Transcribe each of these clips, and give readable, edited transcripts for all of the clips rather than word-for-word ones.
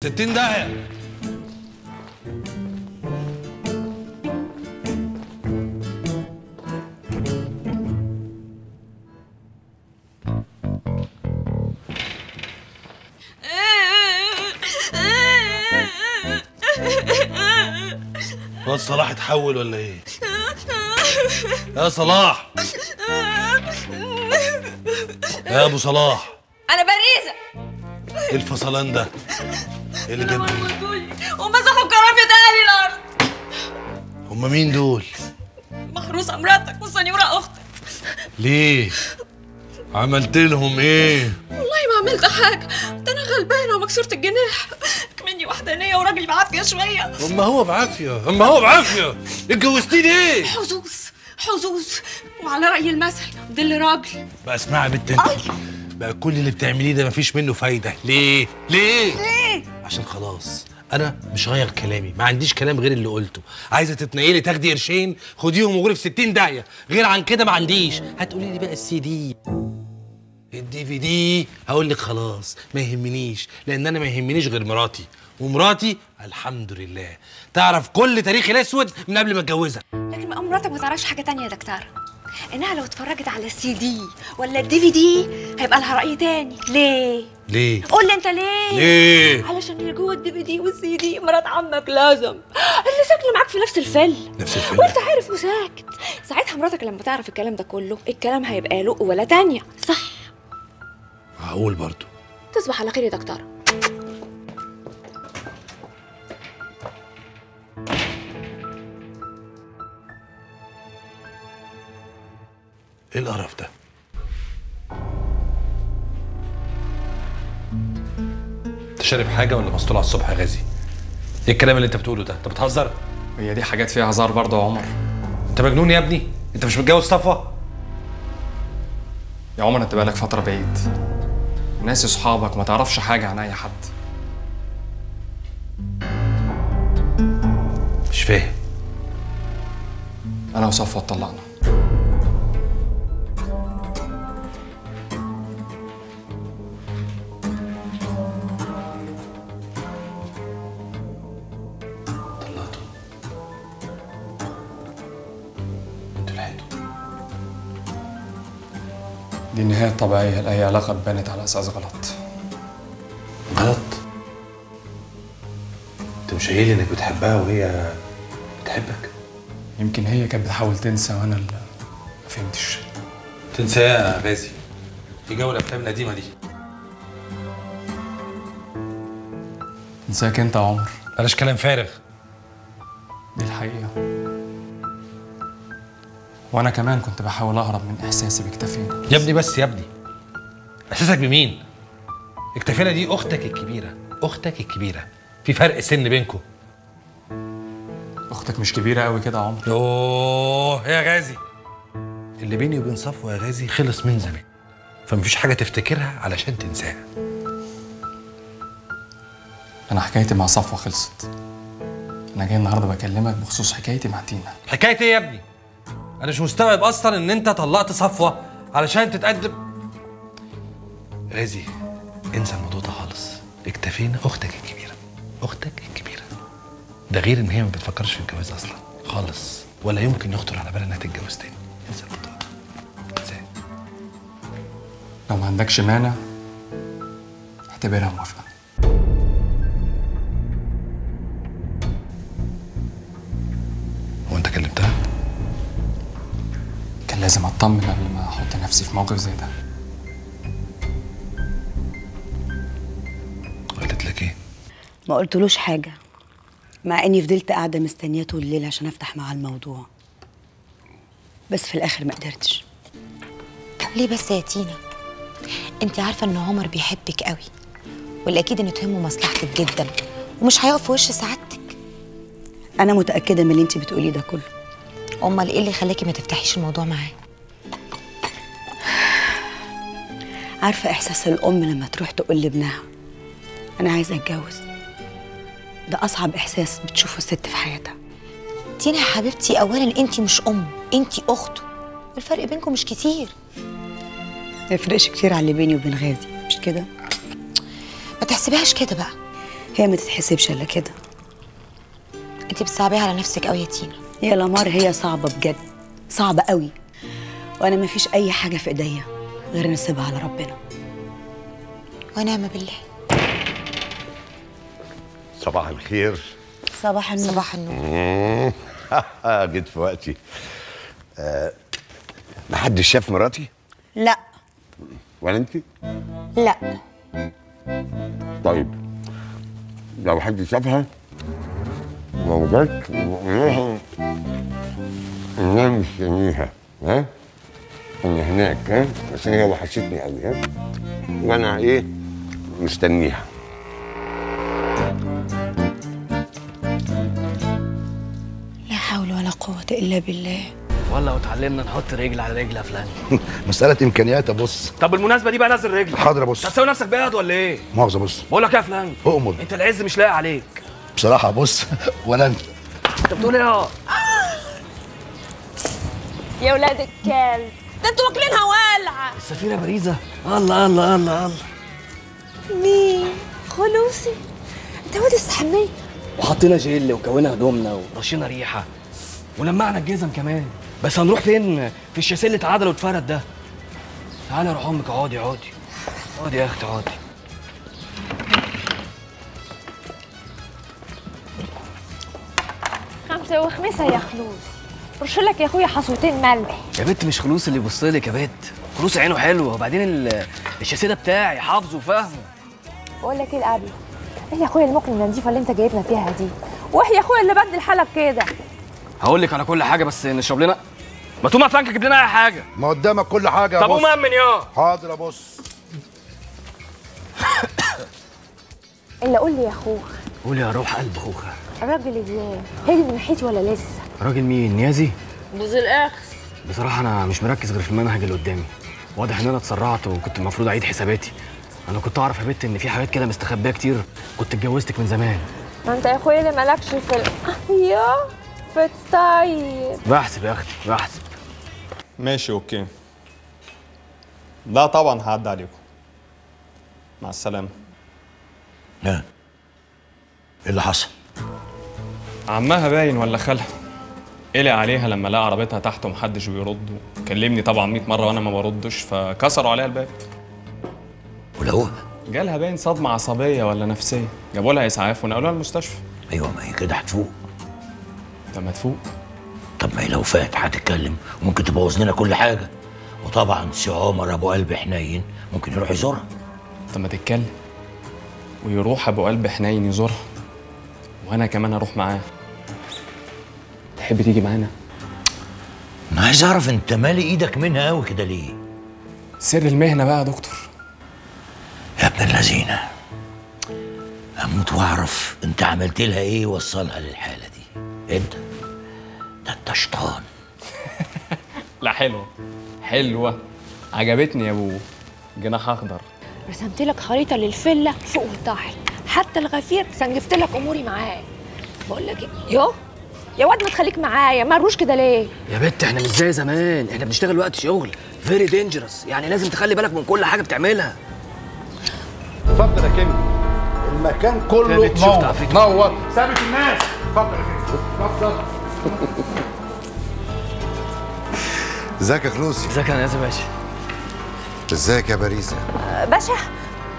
60 داهية. الواد صلاح اتحول ولا ايه؟ يا صلاح، يا ابو صلاح، انا باريزة. ايه الفصلان ده؟ ايه اللي جاب ومسحوا كرامة اهل الارض. هما مين دول؟ محروسة مراتك والسنيورة اختك. ليه؟ عملت لهم ايه؟ والله ما عملت حاجة، ده انا غلبانة ومكسورة الجناح، مني وحدانية وراجلي بعافية شوية. اما هو بعافية، اتجوزتيني ايه؟ حظوظ وعلى رأي المثل دل راجل. بقى اسمعي يا بنت انت، بقى كل اللي بتعمليه ده مفيش منه فايدة. ليه؟ عشان خلاص انا مش غير كلامي، ما عنديش كلام غير اللي قلته. عايزه تتنقلي تاخدي قرشين خديهم وغوري في 60 داهيه، غير عن كده ما عنديش. هتقولي لي بقى السي دي الدي في دي، هقول لك خلاص ما يهمنيش، لان انا ما يهمنيش غير مراتي، ومراتي الحمد لله تعرف كل تاريخي الاسود من قبل ما اتجوزها. لكن مراتك ما تعرفش حاجة تانية يا دكتور، انها لو اتفرجت على السي دي ولا الدي في دي هيبقى لها رأي تاني. ليه؟ قول لي انت ليه؟ علشان اللي جوه الدي في دي والسي دي مرات عمك لازم اللي ساكنه معاك في نفس الفيلا وانت عارف وساكت. ساعتها مراتك لما تعرف الكلام ده كله الكلام هيبقى له ولا تانية، صح؟ هقول برضو. تصبح على خير يا دكتور. ايه القرف ده؟ انت شارب حاجه ولا مسطول على الصبح يا غازي؟ ايه الكلام اللي انت بتقوله ده؟ انت بتهزر؟ هي دي حاجات فيها هزار برضه يا عمر. انت مجنون يا ابني؟ انت مش متجوز صفوه؟ يا عمر انت بقالك فتره بعيد، ناسي صحابك وما تعرفش حاجه عن اي حد. مش فاهم. انا وصفوه اتطلقنا. دي النهاية الطبيعية لأي علاقة اتبنت على أساس غلط. غلط؟ انت مش قايل انك بتحبها وهي بتحبك؟ يمكن هي كانت بتحاول تنسى وأنا اللي ما فهمتش. تنسى يا غازي؟ في جو الأفلام القديمة دي. انساك أنت يا عمر. بلاش كلام فارغ. دي الحقيقة. وأنا كمان كنت بحاول أهرب من إحساسي باكتفينا. يا ابني بس يا ابني، إحساسك بمين؟ اكتفينا دي أختك الكبيرة، في فرق سن بينكم. أختك مش كبيرة قوي كده يا عمر. يوه يا غازي، اللي بيني وبين صفوة يا غازي خلص من زمان، فمفيش حاجة تفتكرها علشان تنساها. أنا حكايتي مع صفوة خلصت. أنا جاي النهاردة بكلمك بخصوص حكايتي مع تينا. حكاية إيه يا ابني؟ أنا مش مستوعب أصلاً إن أنت طلقت صفوة علشان تتقدم. غازي انسى الموضوع ده خالص، اكتفينا أختك الكبيرة. ده غير إن هي ما بتفكرش في الجواز أصلاً خالص، ولا يمكن يخطر على بالها إنها تتجوز تاني. انسى الموضوع ده. انساه. لو ما عندكش مانع اعتبرها موافقة. هو أنت كلمتها؟ كان لازم أطمن قبل ما أحط نفسي في موقف زي ده. قالت لك إيه؟ ما قلتلوش حاجة، مع اني فضلت قاعدة مستنياه طول الليل عشان افتح معاه الموضوع، بس في الاخر ما قدرتش. طب ليه بس يا تينا؟ انت عارفة ان عمر بيحبك قوي، واللي اكيد ان تهمه مصلحتك جدا، ومش هيقف في وش سعادتك. انا متأكدة من اللي انت بتقوليه ده كله. امال ايه اللي خلاكي ما تفتحيش الموضوع معاه؟ عارفة احساس الام لما تروح تقول لابنها انا عايزة اتجوز؟ ده اصعب احساس بتشوفه الست في حياتها. تينا يا حبيبتي، اولا انت مش ام، انت اخته، والفرق بينكم مش كتير. ما يفرقش كتير على اللي بيني وبين غازي، مش كده؟ ما تحسبيهاش كده بقى. هي ما تتحسبش الا كده. انت بتصعبيها على نفسك قوي يا تينا. يا لمار هي صعبة بجد، صعبة قوي، وانا ما فيش اي حاجة في ايديا غير نسيبها على ربنا. ونعم بالله. صباح الخير. صباح النور. صباح النور. جيت في وقتي. محدش شاف مراتي؟ لا. ولا انت؟ لا. طيب لو حد شافها لو جت وقولها انها مستنيها، ها؟ انا هناك، ها؟ بس هي وحشتني قوي، ها؟ وانا ايه؟ مستنيها. لا حول ولا قوة الا بالله. والله واتعلمنا نحط رجل على رجل يا فلان. مسألة إمكانيات أبص. طب بالمناسبة دي بقى نزل رجل. حاضر أبص. هتساوي نفسك بيض ولا إيه؟ مؤاخذة بص. بقول لك إيه يا فلان؟ أؤمر. أنت العز مش لاقي عليك. بصراحة بص ولا أنت. أنت بتقول إيه يا ولاد الكلب، ده انتوا واكلينها والعه. السفينة باريزة. الله الله الله الله. مين؟ خلوصي؟ انت واد استحميت. وحطينا جل وكونا هدومنا ورشينا ريحة ولمعنا الجزم كمان. بس هنروح فين؟ في الشاسيه اللي اتعدل واتفرد ده. تعالى يا روح امك، اقعدي اقعدي. اقعدي يا اختي اقعدي. خمسة وخمسة يا خلوص. رش لك يا اخويا حصوتين ملح. يا بنت مش خلوص اللي يبص لك يا بنت، خلوص عينه حلوه، وبعدين الشاسيه ده بتاعي حافظه وفاهمه. بقول لك ايه القبل؟ ايه يا اخويا المكنه النظيفه اللي انت جايبنا فيها دي؟ وايه يا اخويا اللي بدل حالك كده؟ هقول لك على كل حاجه، بس نشرب لنا. ما تقوم يا فلانك تجيب لنا اي حاجه. ما قدامك كل حاجة يا طب بص. قوم امن يا. حاضر أبص. الا قول لي يا اخوك، قول يا روح قلب خوخه. الراجل ازاي؟ هاجي من ناحيتي ولا لسه؟ راجل مين؟ نيازي؟ بوز الاخس. بصراحه انا مش مركز غير في المنهج اللي قدامي. واضح ان انا اتسرعت وكنت المفروض اعيد حساباتي. انا كنت اعرف يا بنت ان في حاجات كده مستخبيه كتير، كنت اتجوزتك من زمان. ما انت يا اخويا اللي مالكش يا في الطيب. بحسب يا اختي بحسب. ماشي اوكي. لا طبعا هعدي عليكم. مع السلامة. ها إيه اللي حصل؟ عمها باين ولا خالها قلق عليها لما لقى عربيتها تحت ومحدش بيرد، وكلمني طبعا 100 مرة وانا ما بردش، فكسروا عليها الباب. ولو جالها باين صدمة عصبية ولا نفسية، جابوا لها اسعاف ونقلوها المستشفى. ايوه ما هي كده هتفوق. طب ما تفوق. طب ما هي لو فات هتتكلم وممكن تبوظ لنا كل حاجه، وطبعا سي عمر ابو قلب حنين ممكن يروح يزورها. طب ما تتكلم ويروح ابو قلب حنين يزورها، وانا كمان اروح معاه. تحب تيجي معانا؟ انا عايز اعرف انت مالي ايدك منها قوي كده ليه؟ سر المهنة بقى يا دكتور. يا ابن اللذينه، اموت واعرف انت عملت لها ايه وصلها للحاله دي. انت ده انت شيطان. لا حلوة حلوة، عجبتني يا ابو جناح اخضر. رسمت لك خريطه للفيلا فوق وتحت، حتى الغفير سنجفت لك اموري معاه. بقول لك ايه يا واد، ما تخليك معايا، مروش كده ليه؟ يا بنت احنا مش زي زمان، احنا بنشتغل وقت شغل فيري دينجرس، يعني لازم تخلي بالك من كل حاجه بتعملها. اتفضل يا كيمي، المكان كله نور نور. ثابت الناس. اتفضل يا كيمي اتفضل. ازيك يا خلوصي؟ ازيك يا ناس يا باشا؟ ازيك يا باريزة؟ باشا،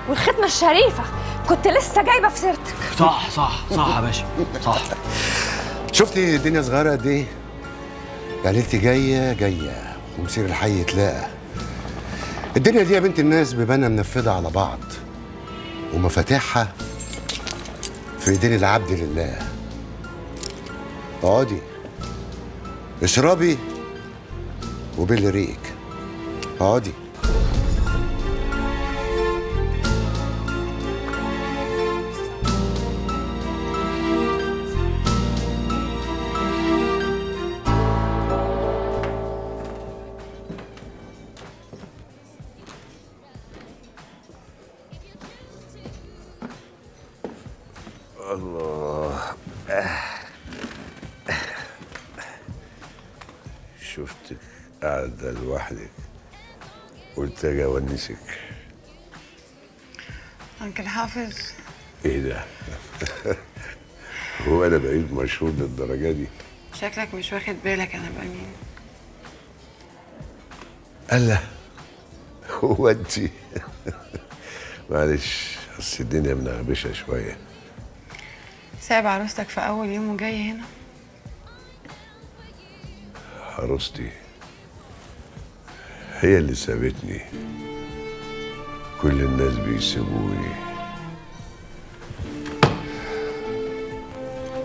والختمه الشريفه كنت لسه جايبه في سيرتك. صح صح صح يا باشا صح. شفتي الدنيا صغيرة قد ايه؟ يعني انت جاية ومسير الحي يتلاقى. الدنيا دي يا بنت الناس بيبانها منفذة على بعض، ومفاتيحها في ايدين العبد لله. اقعدي اشربي وباللي ريقك. اقعدي. الله. شفتك قاعدة لوحدك قلت اجي اونسك. انكل حافظ، ايه ده؟ هو انا بقيت مشهور للدرجه دي؟ شكلك مش واخد بالك انا بقى مين. الله، هو انت؟ معلش، اصل الدنيا منغبشه شويه. سايب عروستك في اول يوم وجاي هنا؟ عروستي هي اللي سابتني. كل الناس بيسيبوني،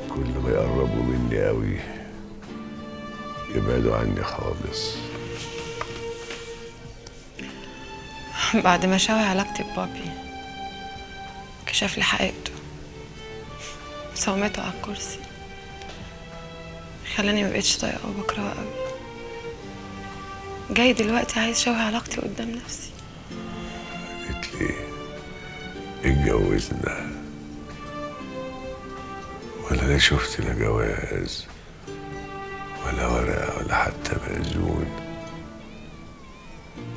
كل ما يقربوا مني قوي يبعدوا عني خالص. بعد ما شوه علاقتي ببابي كشف لي حقيقته، صومته على الكرسي، خلاني مبقتش طايقه وبكرهه قوي. جاي دلوقتي عايز شوه علاقتي قدام نفسي. قالت لي اتجوزنا، ولا انا شفت لا جواز ولا ورقه ولا حتى مأذون،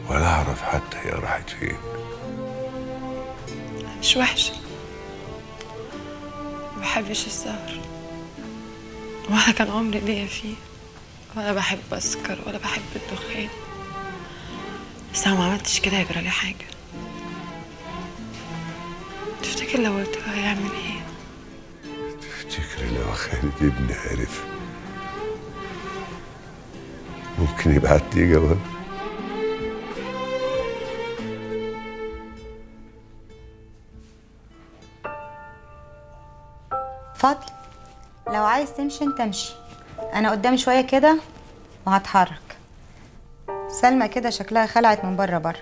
ولا اعرف حتى هي راحت فين. مش وحشه، مبحبش السهر ولا كان عمري ليا فيه، ولا بحب اسكر ولا بحب الدخان، بس لو ما عملتش كده هيجرالي حاجه. تفتكر لو قلت له هيعمل ايه؟ تفتكري لو خالد ابني عرف ممكن يبعت لي جواب؟ فضل، لو عايز تمشي انت امشي، انا قدامي شويه كده وهتحرك. سلمى كده شكلها خلعت من بره.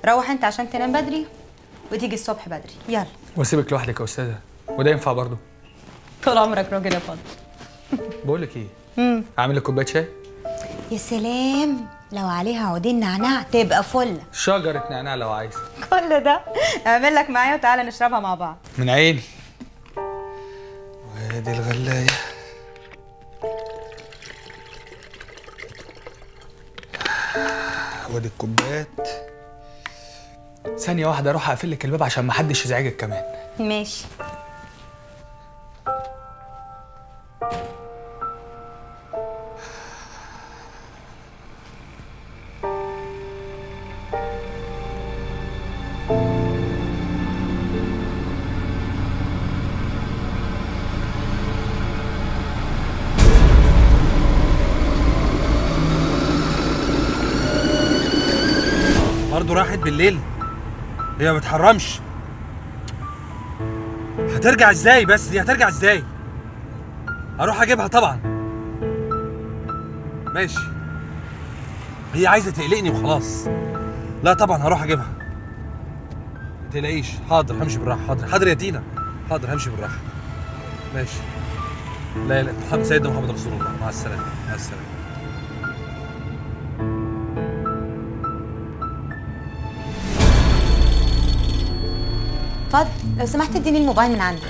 روح انت عشان تنام بدري وتيجي الصبح بدري. يلا. واسيبك لوحدك يا استاذه، وده ينفع برضه؟ طول عمرك راجل يا فضل. بقول لك ايه، اعمل لك كوبايه شاي؟ يا سلام، لو عليها عودين نعناع تبقى فله. شجره نعناع لو عايز. كل ده اعمل لك معايا وتعالى نشربها مع بعض. من عيني. وادي الغلايه. وادي الكوبايات. ثانيه واحده اروح اقفل لك الباب عشان ما حدش يزعجك كمان. ماشي. برضه راحت بالليل؟ هي ما بتحرمش. هترجع ازاي بس؟ دي هترجع ازاي؟ هروح اجيبها طبعا. ماشي، هي عايزه تقلقني وخلاص. لا طبعا هروح اجيبها، ما تقلقيش. حاضر همشي بالراحه. حاضر يا تينا، حاضر همشي بالراحه. ماشي. لا لا، محمد سيدنا محمد رسول الله. مع السلامه، مع السلامه. فضل، لو سمحت اديني الموبايل من عندك.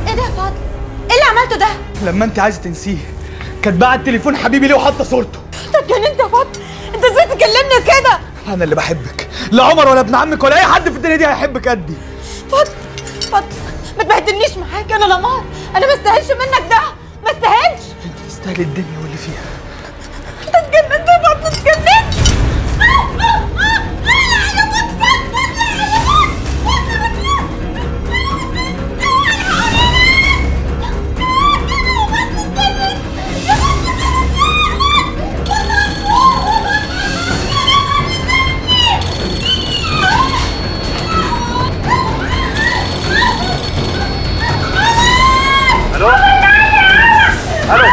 ايه ده يا فضل؟ ايه اللي عملته ده؟ لما انت عايزه تنسيه كانت باعت تليفون حبيبي ليه وحاطه صورته. انت اتجننت يا فضل؟ انت ازاي تكلمني كده؟ انا اللي بحبك، لا عمر ولا ابن عمك ولا اي حد في الدنيا دي هيحبك قدي. فضل، ما تبهدلنيش معاك. انا لمار، انا ما استاهلش منك ده، ما استاهلش. انت تستاهلي الدنيا واللي فيها. انت اتجننت يا فضل، اتجننت. الو الو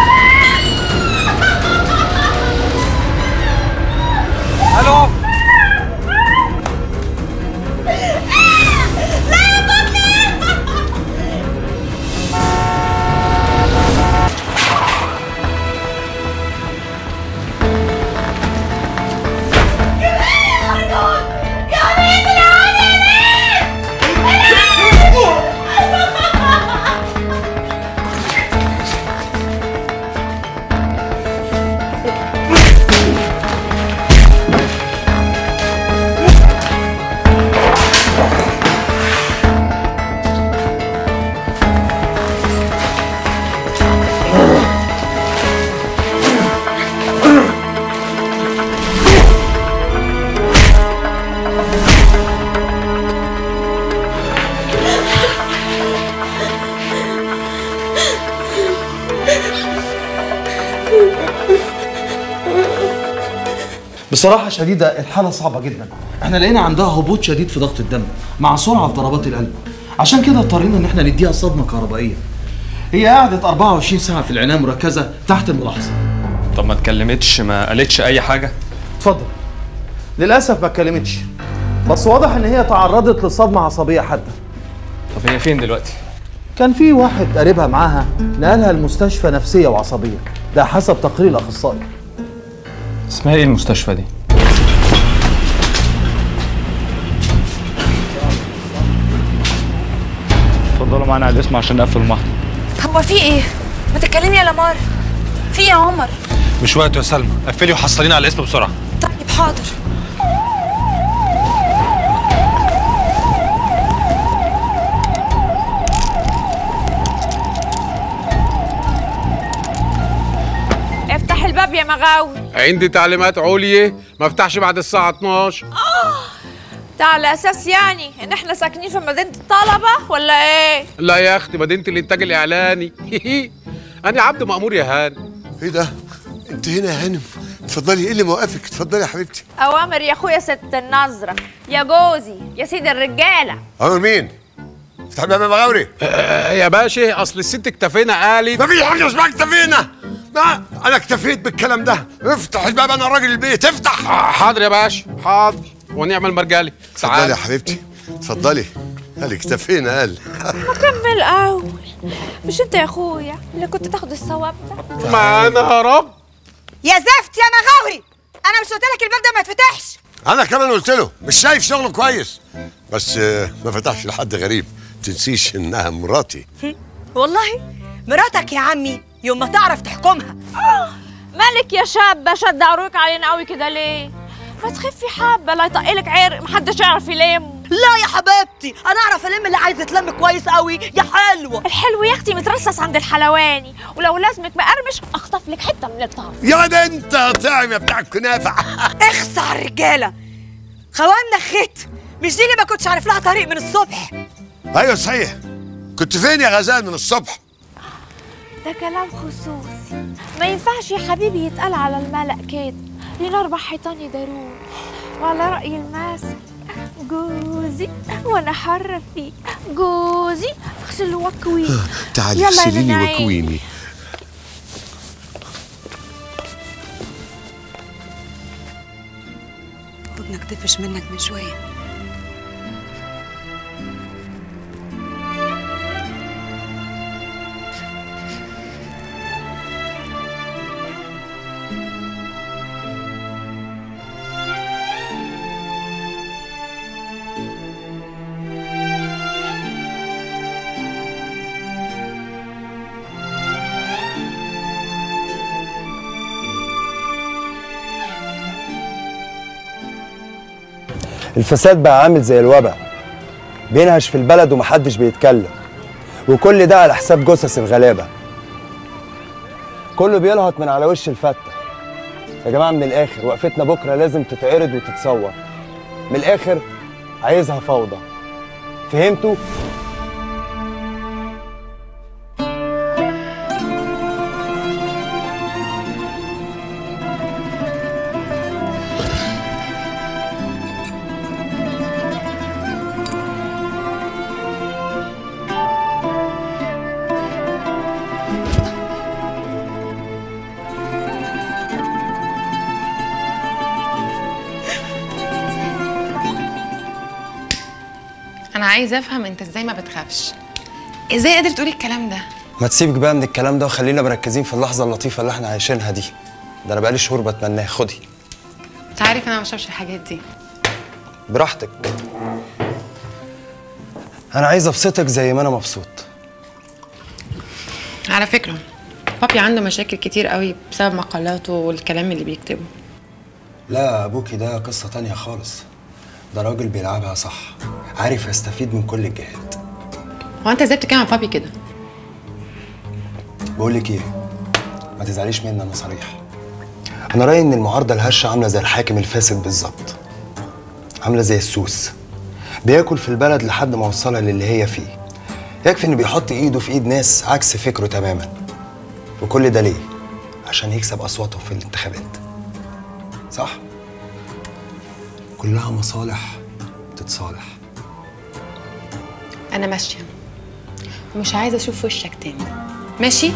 بصراحة شديدة الحالة صعبة جدا. احنا لقينا عندها هبوط شديد في ضغط الدم مع سرعة في ضربات القلب، عشان كده اضطرينا ان احنا نديها صدمة كهربائية. هي قعدت 24 ساعة في العناية المركزة تحت الملاحظة. طب ما اتكلمتش، ما قالتش اي حاجة؟ اتفضل. للأسف ما اتكلمتش، بس واضح ان هي تعرضت لصدمة عصبية حادة. طب هي فين دلوقتي؟ كان في واحد قريبها معاها نقلها المستشفى نفسية وعصبية، ده حسب تقرير الأخصائي. اسمها ايه المستشفى دي؟ اتفضلوا معانا على الاسم عشان نقفل المحضر. هو في ايه؟ ما تتكلمي يا لمار. في ايه يا عمر؟ مش وقته يا سلمى، قفلي وحصلينا على الاسم بسرعه. طيب حاضر. افتح الباب يا مغاوي. عندي تعليمات عليا ما افتحش بعد الساعة 12. ده على اساس يعني ان احنا ساكنين في مدينة الطلبة ولا ايه؟ لا يا اختي، مدينة الانتاج الاعلاني. انا عبد مأمور يا هانم. ايه ده؟ انت هنا يا هانم؟ اتفضلي، ايه اللي موقفك؟ اتفضلي يا حبيبتي. اوامر يا اخويا ست النظرة، يا جوزي، يا سيد الرجالة. امر مين؟ افتح الباب يا مغاوري. يا باشا اصل الست اكتفينا قالت. مفيش حاجة اسمها اكتفينا. لا انا اكتفيت بالكلام ده. افتح الباب، انا راجل البيت، افتح. حاضر يا باشا، حاضر. ونعمل مرجالي. اتفضلي يا حبيبتي، اتفضلي. قال اكتفينا قال. هكمل اول. مش انت يا اخويا اللي كنت تاخد الثواب ده؟ ما انا يا رب. يا زفت يا مغاوري، انا مش قلت لك الباب ده ما يتفتحش؟ انا كمان قلت له مش شايف شغله كويس، بس ما فتحش لحد غريب. تنسيش انها مراتي. والله مراتك يا عمي، يوم ما تعرف تحكمها. مالك يا شابة شد عروقك علينا قوي كده ليه؟ ما تخفي حبة لا يطقلك عرق محدش يعرف يلم. لا يا حبيبتي، انا اعرف الم اللي عايز يتلم كويس قوي يا حلوه. الحلو يا اختي مترصص عند الحلواني، ولو لازمك مقرمش اخطف لك حته من الطرف. يا ده انت طعم يا بتاع الكنافه. اخص على الرجاله، خوامنا خيت. مش دي اللي ما كنتش عارف لها طريق من الصبح؟ ايوه صحيح. كنت فين يا غزال من الصبح؟ ده كلام خصوصي، ما ينفعش يا حبيبي يتقال على الملأ كده، لينا 4 حيطان يداروه. وعلى رأي المثل جوزي وانا حرة فيه، جوزي اغسل واكويني. تعالي اغسليني واكويني. ودنك تفش منك من شويه. الفساد بقى عامل زي الوباء، بينهش في البلد ومحدش بيتكلم، وكل ده على حساب جثث الغلابه. كله بيلهط من على وش الفتة. يا جماعه من الاخر وقفتنا بكره لازم تتعرض وتتصور. من الاخر عايزها فوضى، فهمتوا؟ انا عايزه افهم انت ازاي ما بتخافش، ازاي قادر تقولي الكلام ده؟ ما تسيبك بقى من الكلام ده وخلينا مركزين في اللحظه اللطيفه اللي احنا عايشينها دي. ده انا بقالي شهور بتمناها. خدي. انت عارف انا ما بشربش الحاجات دي. براحتك. انا عايز ابسطك زي ما انا مبسوط. على فكره بابي عنده مشاكل كتير قوي بسبب مقالاته والكلام اللي بيكتبه. لا ابوكي ده قصه تانية خالص. ده راجل بيلعبها صح، عارف يستفيد من كل الجهات. هو انت ازاي بتتكلم عن بابي كده؟ بقول لك ايه، ما تزعليش مني، انا صريح. انا رايي ان المعارضه الهشه عامله زي الحاكم الفاسد بالظبط، عامله زي السوس بياكل في البلد لحد ما وصلها للي هي فيه. يكفي انه بيحط ايده في ايد ناس عكس فكره تماما. وكل ده ليه؟ عشان يكسب اصواتهم في الانتخابات. صح؟ كلها مصالح تتصالح. انا ماشيه ومش عايزه اشوف وشك تاني، ماشي؟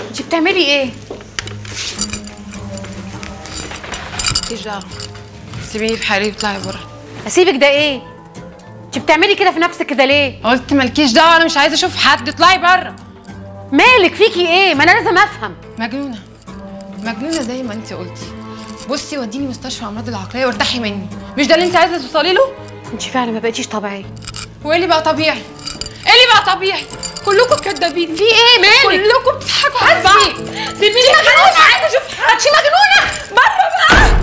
انت بتعملي ايه؟ مالكيش دعوه، سيبيني في حالي وطلعي بره. اسيبك ده ايه؟ انت بتعملي كده في نفسك كده ليه؟ قلت مالكيش دعوه، انا مش عايزه اشوف حد، اطلعي بره. مالك فيكي ايه؟ ما انا لازم افهم. مجنونه مجنونه زي ما انت قلتي. بصي وديني مستشفى امراض العقليه وارتاحي مني، مش ده اللي انت عايزه توصلي له؟ انت فعلا ما بقيتيش طبيعيه. وايه اللي بقى طبيعي؟ ايه اللي بقى طبيعي؟ كلكم كدابين. في ايه مالك؟ كلكم بتضحكوا على بعض. سيبيني مجنونه، عايزه اشوف حد. انت مجنونه، بره بقى.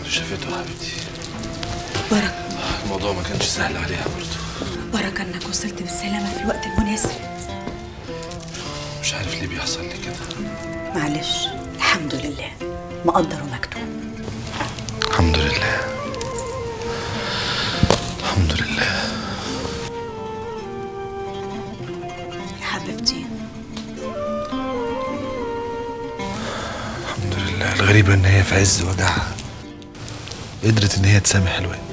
شافته حبيبتي. بركة الموضوع ما كانش سهل عليها برضه. بركة انك وصلت بالسلامة في الوقت المناسب. مش عارف ليه بيحصل لي كده. معلش، الحمد لله، مقدر ومكتوب. الحمد لله الحمد لله يا حبيبتي. الحمد لله. الغريبة ان هي في عز وجعها قدرت ان هي تسامح الواد.